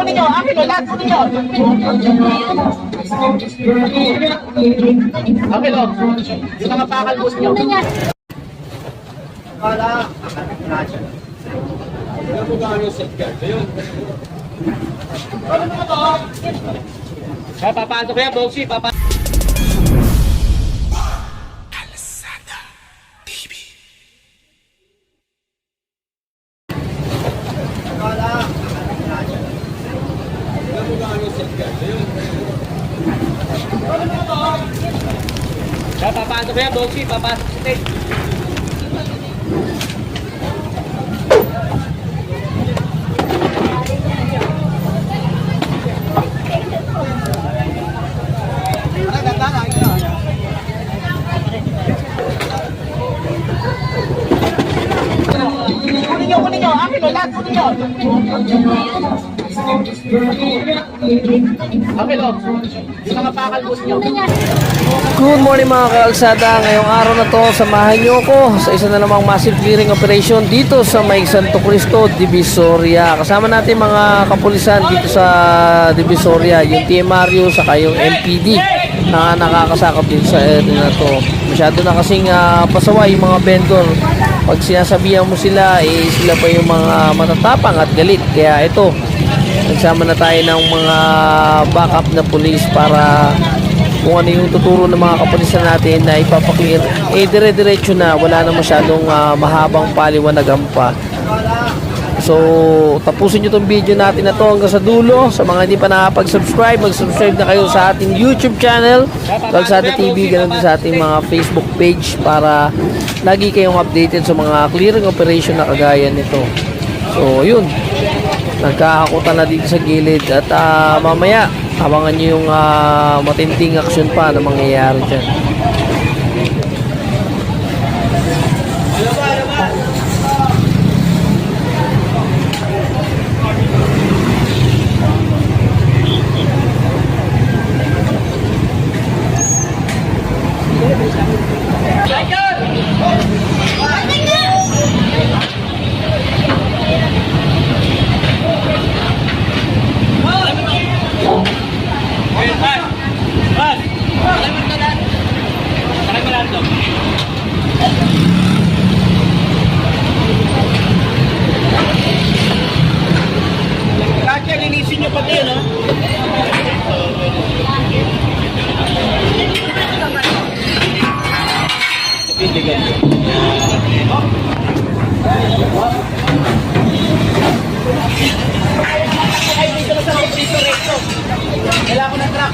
kunin nyo. Akin o, lahat kunin nyo. Akin o, yung mga pakalbos nyo. Wala. Papasok yan, Boxy. Kalsada TV. Wala. Papasok yan, Boxy. Papasok sa stage. Kunin nyo. Akin o, lahat kunin nyo. Akin o, yung mga pakalbos nyo. Good morning mga kalsada. Ngayong araw na to, samahan nyo ako sa isa na namang massive clearing operation dito sa May Santo Cristo, Divisoria. Kasama natin mga kapulisan dito sa Divisoria, yung TMRU saka yung MPD na nakakasakop din sa area na to. Masyado na kasing pasaway yung mga vendor. Pag sinasabihan mo sila, sila pa yung mga matatapang at galit. Kaya ito, nagsama na tayo ng mga backup na police para kung ano yung tuturo ng mga kapulisan natin na ipapaklear, dire-diretso na, wala na masyadong mahabang paliwanagan pa. So, tapusin nyo tong video natin na to hanggang sa dulo. Sa mga hindi pa nakapag-subscribe, mag-subscribe na kayo sa ating YouTube channel, Kalsada TV, ganun din sa ating mga Facebook page para lagi kayong updated sa mga clearing operation na kagaya nito. So, yun. Nagkakakutan na dito sa gilid at mamaya, abangan nyo yung matinding aksyon pa na mangyayari dyan. Kaya linisin nyo pati, no? Kailangan ko ng truck.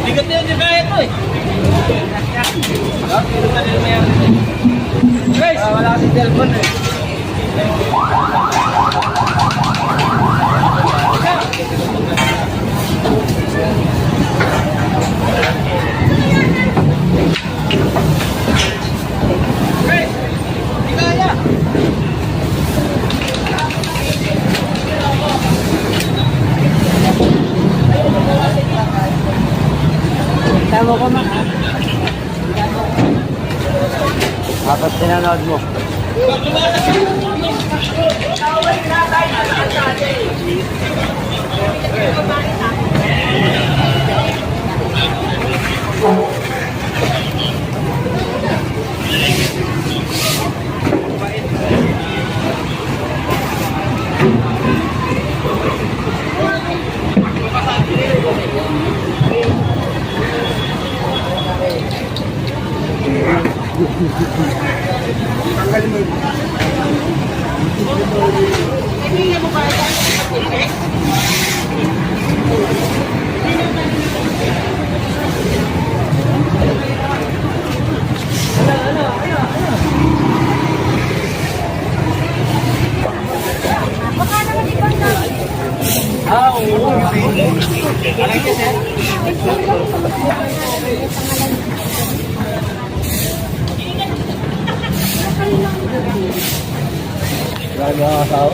Bigat na yun, di kaya ito eh. Guys, wala kasing cellphone eh. Tama ko ma. Tapos pinanood mo. Grabe ang asawa.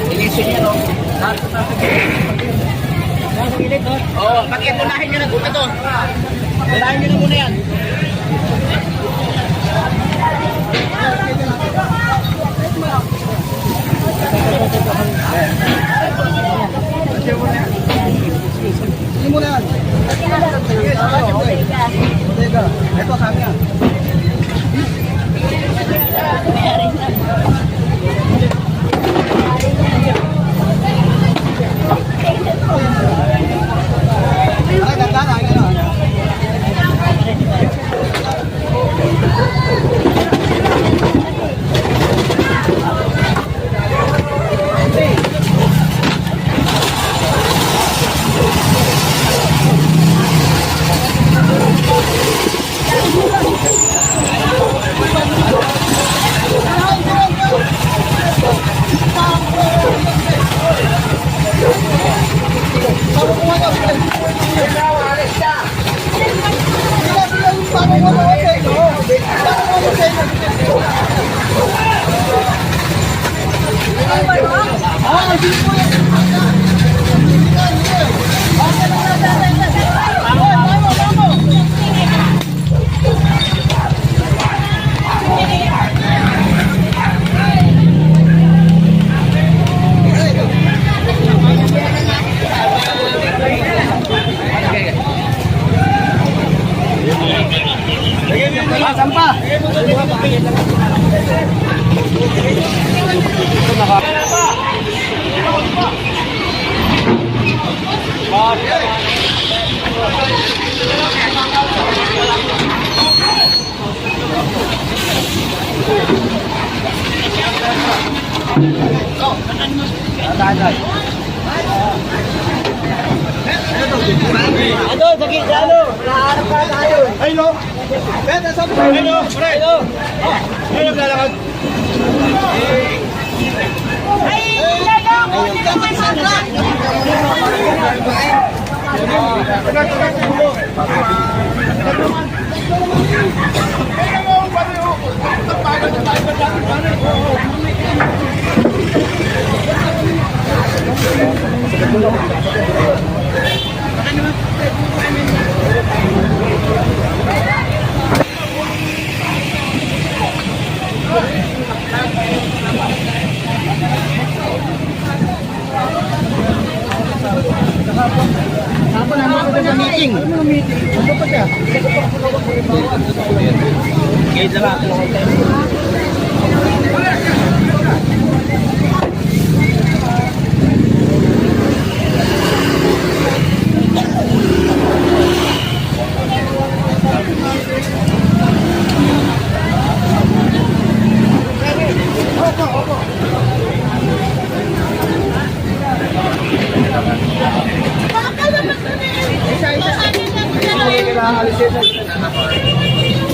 Ilisin niya, no? Oo, pag-ipunahin nyo na ito. Unahin nyo na muna yan. Hindi mo na yan. Ito, sabi yan. Sampa. Ano, sakit ano? Nahanap pa tayo. Ay, no. Bet, nasa po. Ay, no. Ay, no. Ay, naglalakad. Ay, lalong. Hindi may sadrak. Apa nama kita meeting? Apa pa siya? Okay, dala.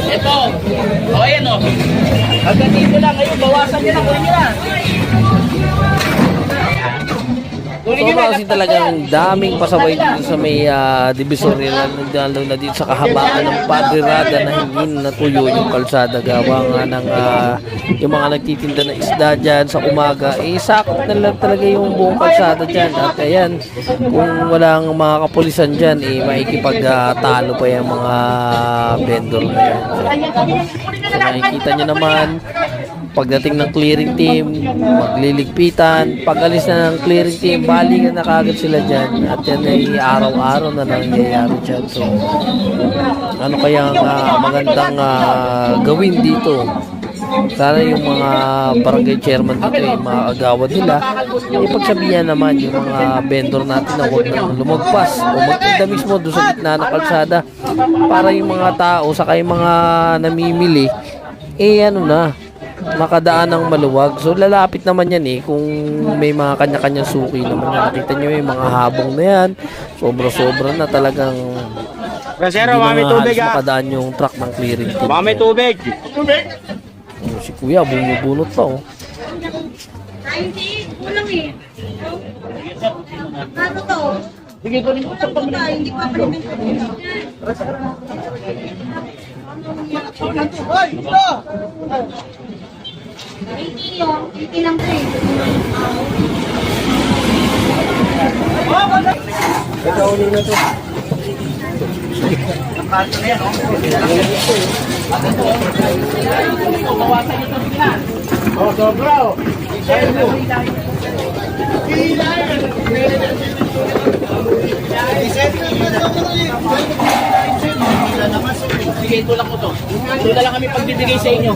Ito. O, ayan o. Hanggang dito lang. Ayun, bawasan nyo na. Kunin nyo na. So kasi talagang daming pasaway dito sa may Divisoria lalo na dito sa kahabaan ng Padre Rada na hindi natuyo yung kalsada gawa nga ng yung mga nagtitinda ng isda dyan sa umaga sakop na lang talaga yung buong kalsada dyan at ayan kung walang mga kapulisan dyan maikipagtalo pa yung mga vendor na yan. So nakikita nyo naman pagdating ng clearing team, magliligpitan. Pag-alis na ng clearing team, balikan na kagad sila dyan. At yan ay araw-araw na nangyayari dyan. So, ano kaya magandang gawin dito? Sana yung mga barangay chairman dito, yung mga agawad nila, ipagsabihan naman yung mga vendor natin na huwag nang lumagpas o magtinda mismo doon sa gitna ng kalsada para yung mga tao, saka yung mga namimili, makadaan ng maluwag. So lalapit naman yan kung may mga kanya-kanyang suki naman. Nakita nyo yung mga habong na yan. Sobra-sobra na talagang Brasero, mami tubig makadaan yung truck ng clearing team. Mami tubig. Tubig. Si kuya, bumubunot pa Ay, hindi. Kulang eh. Ano to? Sige, ito rin. Hindi pa implement. Hoy, ito! 80 yun. 80 lang ito eh. Oh, sobra oh. Sige, ito lang ko to. Ito na lang kami pagbibigay sa inyo.